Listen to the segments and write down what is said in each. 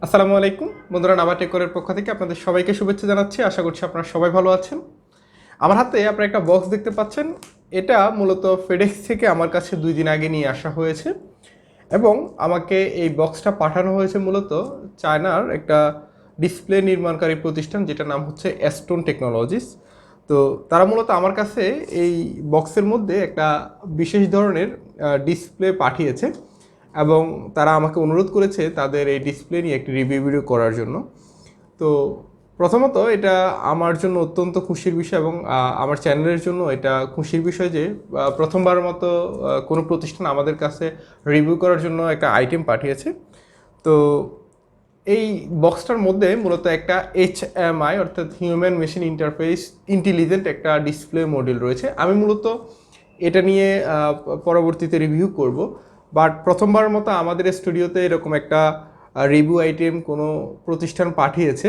আসসালামু আলাইকুম বন্ধুরা, নাবা টেকরের পক্ষ থেকে আপনাদের সবাইকে শুভেচ্ছা জানাচ্ছি। আশা করছি আপনারা সবাই ভালো আছেন। আমার হাতে আপনারা একটা বক্স দেখতে পাচ্ছেন। এটা মূলত ফেডেক্স থেকে আমার কাছে 2 দিন আগে নিয়ে আসা হয়েছে এবং আমাকে এই বক্সটা পাঠানো হয়েছে মূলত চায়নার একটা ডিসপ্লে নির্মাণকারী প্রতিষ্ঠান, যেটার নাম হচ্ছে অ্যাস্টন টেকনোলজিস। তো তারা মূলত আমার কাছে এই বক্সের মধ্যে একটা বিশেষ ধরনের ডিসপ্লে পাঠিয়েছে এবং তারা আমাকে অনুরোধ করেছে তাদের এই ডিসপ্লে নিয়ে একটি রিভিউ ভিডিও করার জন্য। তো প্রথমত এটা আমার জন্য অত্যন্ত খুশির বিষয় এবং আমার চ্যানেলের জন্য এটা খুশির বিষয় যে প্রথমবারের মতো কোনো প্রতিষ্ঠান আমাদের কাছে রিভিউ করার জন্য একটা আইটেম পাঠিয়েছে। তো এই বক্সটার মধ্যে মূলত একটা HMI অর্থাৎ হিউম্যান মেশিন ইন্টারফেস ইন্টেলিজেন্ট একটা ডিসপ্লে মডিউল রয়েছে। আমি মূলত এটা নিয়ে পরবর্তীতে রিভিউ করব, বাট প্রথমবারের মতো আমাদের স্টুডিওতে এরকম একটা রিভিউ আইটেম কোনো প্রতিষ্ঠান পাঠিয়েছে।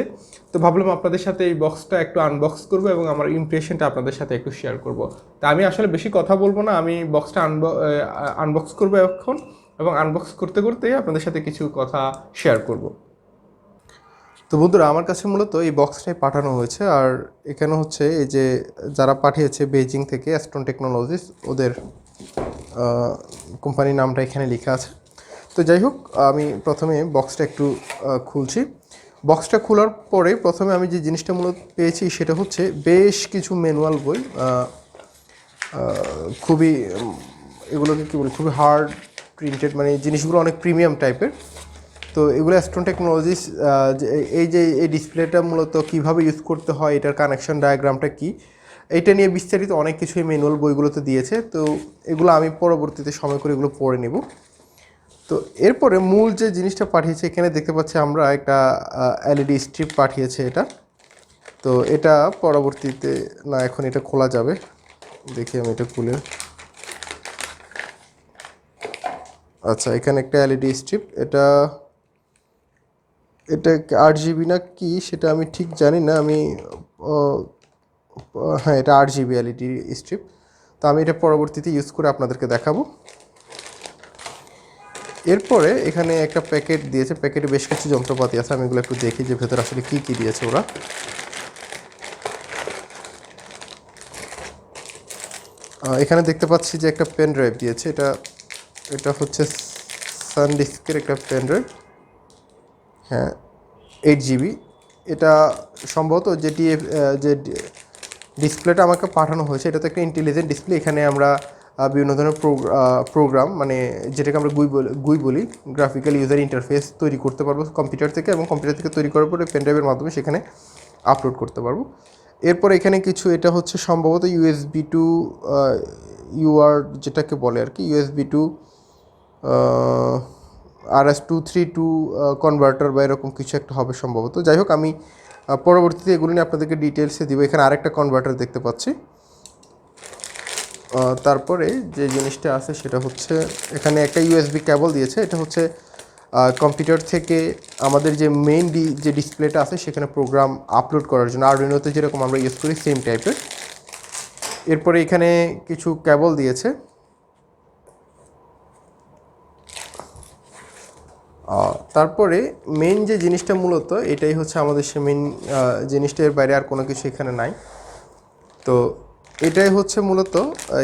তো ভাবলাম আপনাদের সাথে এই বক্সটা একটু আনবক্স করব এবং আমার ইমপ্রেশনটা আপনাদের সাথে একটু শেয়ার করব। তা আমি আসলে বেশি কথা বলবো না, আমি বক্সটা আনবক্স করবো এখন এবং আনবক্স করতে করতে আপনাদের সাথে কিছু কথা শেয়ার করব। তো বন্ধুরা, আমার কাছে মূলত এই বক্সটাই পাঠানো হয়েছে, আর এখানে হচ্ছে এই যে যারা পাঠিয়েছে বেইজিং থেকে অ্যাস্ট্রন টেকনোলজিস, ওদের কোম্পানির নামটা এখানে লেখা আছে। তো যাই হোক, আমি প্রথমে বক্সটা একটু খুলছি। বক্সটা খোলার পরে প্রথমে আমি যে জিনিসটা মূলত পেয়েছি সেটা হচ্ছে বেশ কিছু ম্যানুয়াল বই। খুবই এগুলোকে কী বলি, খুবই হার্ড প্রিন্টেড, মানে জিনিসগুলো অনেক প্রিমিয়াম টাইপের। তো এগুলো অ্যাস্ট্রন টেকনোলজিস এই ডিসপ্লেটা মূলত কীভাবে ইউজ করতে হয়, এটার কানেকশন ডায়াগ্রামটা কী, এইটা নিয়ে বিস্তারিত অনেক কিছুই ম্যানুয়াল বইগুলোতে দিয়েছে। তো এগুলো আমি পরবর্তীতে সময় করে এগুলো পড়ে নেব। তো এরপরে মূল যে জিনিসটা পাঠিয়েছে, এখানে দেখতে পাচ্ছি আমরা একটা এলইডি স্ট্রিপ পাঠিয়েছে এটা। তো এটা পরবর্তীতে না, এখন এটা খোলা যাবে, দেখি আমি এটা খুলে। আচ্ছা, এখানে একটা এলইডি স্ট্রিপ, এটা এটা 8 জিবি না কি সেটা আমি ঠিক জানি না। আমি হ্যাঁ, এটা 8 জিবি এলইডি স্ট্রিপ। তো আমি এটা পরবর্তীতে ইউজ করে আপনাদেরকে দেখাবো। এরপরে এখানে একটা প্যাকেট দিয়েছে, প্যাকেটে বেশ কিছু যন্ত্রপাতি আছে। আমি এগুলো একটু দেখি যে ভেতরে আসলে কী কী দিয়েছে ওরা। এখানে দেখতে পাচ্ছি যে একটা পেন ড্রাইভ দিয়েছে। এটা এটা হচ্ছে সানডিস্কের একটা পেন ড্রাইভ। হ্যাঁ, 8 জিবি। এটা সম্ভবত যে ডিসপ্লেটা আমাকে পাঠানো হয়েছে, এটা তো একটা ইন্টেলিজেন্ট ডিসপ্লে। এখানে আমরা বিভিন্ন ধরনের প্রোগ্রাম, মানে যেটাকে আমরা গুই বলি, গ্রাফিক্যাল ইউজার ইন্টারফেস তৈরি করতে পারবো কম্পিউটার থেকে, এবং কম্পিউটার থেকে তৈরি করার পরে পেনড্রাইভের মাধ্যমে সেখানে আপলোড করতে পারবো। এরপর এখানে কিছু, এটা হচ্ছে সম্ভবত USB টু ইউআর যেটাকে বলে আর কি, USB টু RS-232 কনভার্টার বা এরকম কিছু একটা হবে সম্ভবত। যাই হোক, আমি পরবর্তীতে এগুলো নিয়ে আপনাদেরকে ডিটেলসে দিব। এখানে আরেকটা কনভার্টার দেখতে পাচ্ছি। তারপরে যে জিনিসটা আছে সেটা হচ্ছে এখানে একটা USB কেবল দিয়েছে। এটা হচ্ছে কম্পিউটার থেকে আমাদের যে মেইন যে ডিসপ্লেটা আছে সেখানে প্রোগ্রাম আপলোড করার জন্য, আরডুইনোতে যেরকম আমরা ইউজ করি সেম টাইপের। এরপরে এখানে কিছু কেবল দিয়েছে। তারপরে মেইন যে জিনিসটা মূলত এটাই হচ্ছে আমাদের সে মেইন জিনিসটা, এর বাইরে আর কোনো কিছু এখানে নাই। তো এটাই হচ্ছে মূলত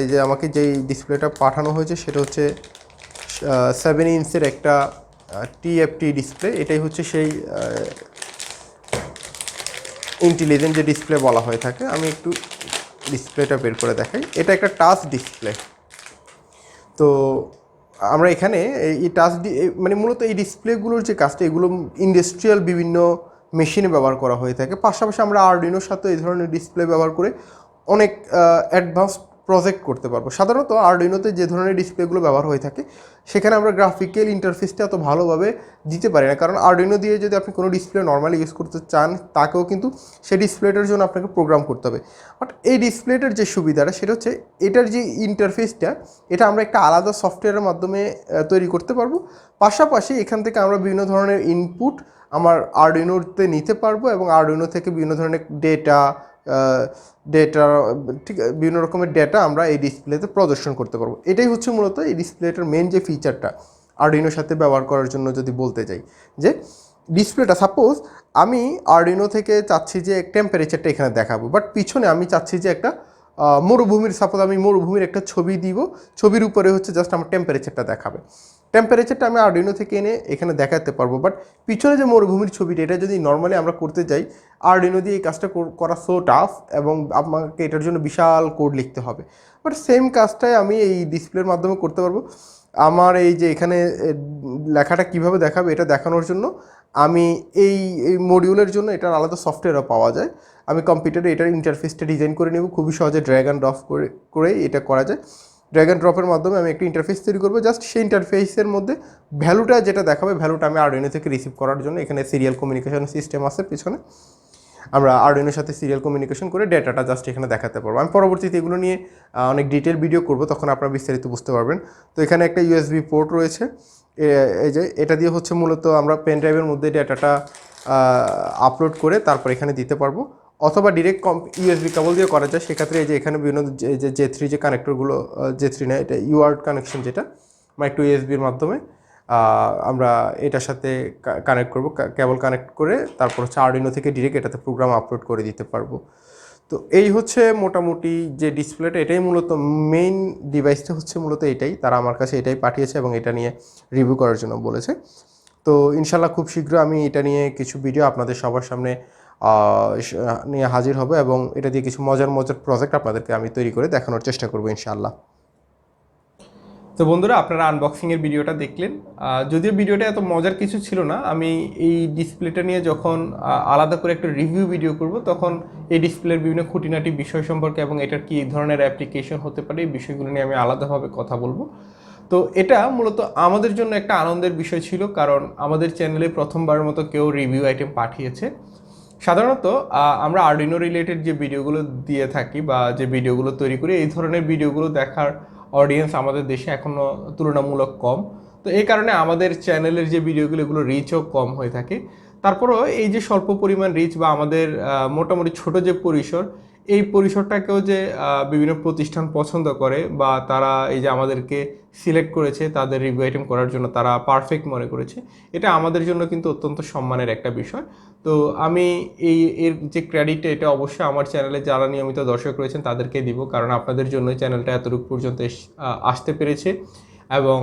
এই যে আমাকে যেই ডিসপ্লেটা পাঠানো হয়েছে সেটা হচ্ছে 7 ইঞ্চের একটা TFT ডিসপ্লে। এটাই হচ্ছে সেই ইন্টেলিজেন্ট যে ডিসপ্লে বলা হয়ে থাকে। আমি একটু ডিসপ্লেটা বের করে দেখাই। এটা একটা টাচ ডিসপ্লে। তো আমরা এখানে এই মানে মূলত এই ডিসপ্লেগুলোর যে কাজটা, এগুলো ইন্ডাস্ট্রিয়াল বিভিন্ন মেশিনে ব্যবহার করা হয়ে থাকে। পাশাপাশি আমরা আরডুইনোর সাথে এই ধরনের ডিসপ্লে ব্যবহার করে অনেক অ্যাডভান্স প্রজেক্ট করতে পারবো। সাধারণত আরডুইনোতে যে ধরনের ডিসপ্লেগুলো ব্যবহার হয়ে থাকে সেখানে আমরা গ্রাফিক্যাল ইন্টারফেসটা এত ভালোভাবে দিতে পারি না, কারণ আরডুইনো দিয়ে যদি আপনি কোনো ডিসপ্লে নর্মালি ইউজ করতে চান, তাকেও কিন্তু সেই ডিসপ্লেটার জন্য আপনাকে প্রোগ্রাম করতে হবে। বাট এই ডিসপ্লেটার যে সুবিধাটা সেটা হচ্ছে এটার যে ইন্টারফেসটা, এটা আমরা একটা আলাদা সফটওয়্যারের মাধ্যমে তৈরি করতে পারবো। পাশাপাশি এখান থেকে আমরা বিভিন্ন ধরনের ইনপুট আমার আরডুইনোতে নিতে পারবো এবং আরডুইনো থেকে বিভিন্ন ধরনের ডেটা ঠিক বিভিন্ন রকমের ডেটা আমরা এই ডিসপ্লেতে প্রদর্শন করতে পারবো। এটাই হচ্ছে মূলত এই ডিসপ্লেটার মেন যে ফিচারটা আরডুইনোর সাথে ব্যবহার করার জন্য যদি বলতে যাই, যে ডিসপ্লেটা সাপোজ আমি আরডিনো থেকে চাচ্ছি যে টেম্পারেচারটা এখানে দেখাবো, বাট পিছনে আমি চাচ্ছি যে একটা মরুভূমির, সাপোজ আমি মরুভূমির একটা ছবি দিব, ছবির উপরে হচ্ছে জাস্ট আমার টেম্পারেচারটা দেখাবে। টেম্পারেচারটা আমি আরডিনো থেকে এনে এখানে দেখাতে পারবো, বাট পিছনে যে মরুভূমির ছবিটা এটা যদি নর্মালি আমরা করতে যাই, আরডিনো দিয়ে এই কাজটা করা সো টাফ এবং আমাকে এটার জন্য বিশাল কোড লিখতে হবে। বাট সেম কাজটাই আমি এই ডিসপ্লের মাধ্যমে করতে পারবো। আমার এই যে এখানে লেখাটা কিভাবে দেখাবে এটা দেখানোর জন্য আমি এই এই মডিউলের জন্য এটার আলাদা সফটওয়্যারও পাওয়া যায়। আমি কম্পিউটারে এটার ইন্টারফেসটা ডিজাইন করে নেব, খুবই সহজে ড্র্যাগ অ্যান্ড ড্রপ করেই এটা করা যায়। ড্র্যাগ অ্যান্ড ড্রপের মাধ্যমে আমি একটা ইন্টারফেস তৈরি করবো, জাস্ট সেই ইন্টারফেসের মধ্যে ভ্যালুটা যেটা দেখাবে ভ্যালুটা আমি আরডিনো থেকে রিসিভ করার জন্য এখানে সিরিয়াল কমিউনিকেশন সিস্টেম আছে পিছনে, আমরা আরডিনোর সাথে সিরিয়াল কমিউনিকেশন করে ডেটাটা জাস্ট এখানে দেখাতে পারবো। আমি পরবর্তীতে এগুলো নিয়ে অনেক ডিটেল ভিডিও করব, তখন আপনারা বিস্তারিত বুঝতে পারবেন। তো এখানে একটা ইউএসবি পোর্ট রয়েছে, এই যে এটা দিয়ে হচ্ছে মূলত আমরা পেন ড্রাইভের মধ্যে ডেটাটা আপলোড করে তারপর এখানে দিতে পারবো, অথবা ডিরেক্ট ইউএসবি কেবল দিয়ে করা যায়। সেক্ষেত্রে এই যে এখানে বিভিন্ন J3 যে কানেক্টরগুলো, J3 না, এটা ইউআরট কানেকশন, যেটা মাইক্রো ইউএসবির মাধ্যমে আমরা এটার সাথে কানেক্ট করব, কেবল কানেক্ট করে তারপর হচ্ছে আরডিনো থেকে ডিরেক্ট এটাতে প্রোগ্রাম আপলোড করে দিতে পারবো। তো এই হচ্ছে মোটামুটি যে ডিসপ্লেটা, এটাই মূলত মেইন ডিভাইসটা হচ্ছে মূলত এটাই, তারা আমার কাছে এটাই পাঠিয়েছে এবং এটা নিয়ে রিভিউ করার জন্য বলেছে। তো ইনশাল্লাহ খুব শীঘ্র আমি এটা নিয়ে কিছু ভিডিও আপনাদের সবার সামনে নিয়ে হাজির হব এবং এটা দিয়ে কিছু মজার মজার প্রজেক্ট আপনাদেরকে আমি তৈরি করে দেখানোর চেষ্টা করবো ইনশাআল্লাহ। তো বন্ধুরা, আপনারা আনবক্সিংয়ের ভিডিওটা দেখলেন। যদিও ভিডিওটা এত মজার কিছু ছিল না, আমি এই ডিসপ্লেটা নিয়ে যখন আলাদা করে একটা রিভিউ ভিডিও করব তখন এই ডিসপ্লের বিভিন্ন খুঁটিনাটি বিষয় সম্পর্কে এবং এটার কী ধরনের অ্যাপ্লিকেশন হতে পারে এই বিষয়গুলো নিয়ে আমি আলাদাভাবে কথা বলবো। তো এটা মূলত আমাদের জন্য একটা আনন্দের বিষয় ছিল, কারণ আমাদের চ্যানেলে প্রথমবারের মতো কেউ রিভিউ আইটেম পাঠিয়েছে। সাধারণত আমরা আরডিনো রিলেটেড যে ভিডিওগুলো দিয়ে থাকি বা যে ভিডিওগুলো তৈরি করি, এই ধরনের ভিডিওগুলো দেখার অডিয়েন্স আমাদের দেশে এখনও তুলনামূলক কম। তো এই কারণে আমাদের চ্যানেলের যে ভিডিওগুলো এগুলো রিচও কম হয়ে থাকে। তারপরেও এই যে স্বল্প পরিমাণ রিচ বা আমাদের মোটামুটি ছোট যে পরিসর, এই পরিসরটাকেও যে বিভিন্ন প্রতিষ্ঠান পছন্দ করে বা তারা এই যে আমাদেরকে সিলেক্ট করেছে তাদের রিভিউ আইটেম করার জন্য, তারা পারফেক্ট মনে করেছে, এটা আমাদের জন্য কিন্তু অত্যন্ত সম্মানের একটা বিষয়। তো আমি এর যে ক্রেডিটটা এটা অবশ্যই আমার চ্যানেলে যারা নিয়মিত দর্শক রয়েছেন তাদেরকে দিব, কারণ আপনাদের জন্যই চ্যানেলটা এতটুকু পর্যন্ত আসতে পেরেছে এবং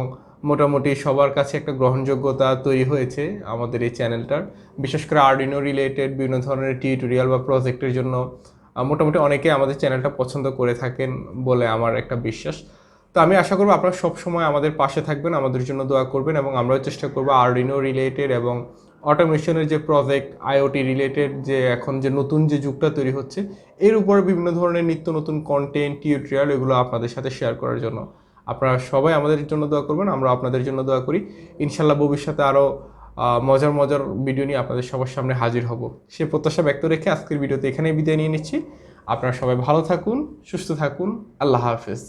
মোটামুটি সবার কাছে একটা গ্রহণযোগ্যতা তৈরি হয়েছে আমাদের এই চ্যানেলটার। বিশেষ করে আরডিনো রিলেটেড বিভিন্ন ধরনের টিউটোরিয়াল বা প্রজেক্টের জন্য মোটামুটি অনেকে আমাদের চ্যানেলটা পছন্দ করে থাকেন বলে আমার একটা বিশ্বাস। তো আমি আশা করব আপনারা সবসময় আমাদের পাশে থাকবেন, আমাদের জন্য দোয়া করবেন এবং আমরাও চেষ্টা করবো আরডিনো রিলেটেড এবং অটোমেশনের যে প্রজেক্ট, আইওটি রিলেটেড যে এখন যে নতুন যে যুগটা তৈরি হচ্ছে এর উপরে বিভিন্ন ধরনের নিত্য নতুন কন্টেন্ট, টিউটোরিয়াল এগুলো আপনাদের সাথে শেয়ার করার জন্য। আপনারা সবাই আমাদের জন্য দোয়া করবেন, আমরা আপনাদের জন্য দোয়া করি। ইনশাল্লাহ ভবিষ্যতে আরও মজার মজার ভিডিও নিয়ে আপনাদের সবার সামনে হাজির হব, সে প্রত্যাশা ব্যক্ত রেখে আজকের ভিডিওতে এখানেই বিদায় নিয়ে নিচ্ছি। আপনারা সবাই ভালো থাকুন, সুস্থ থাকুন, আল্লাহ হাফেজ।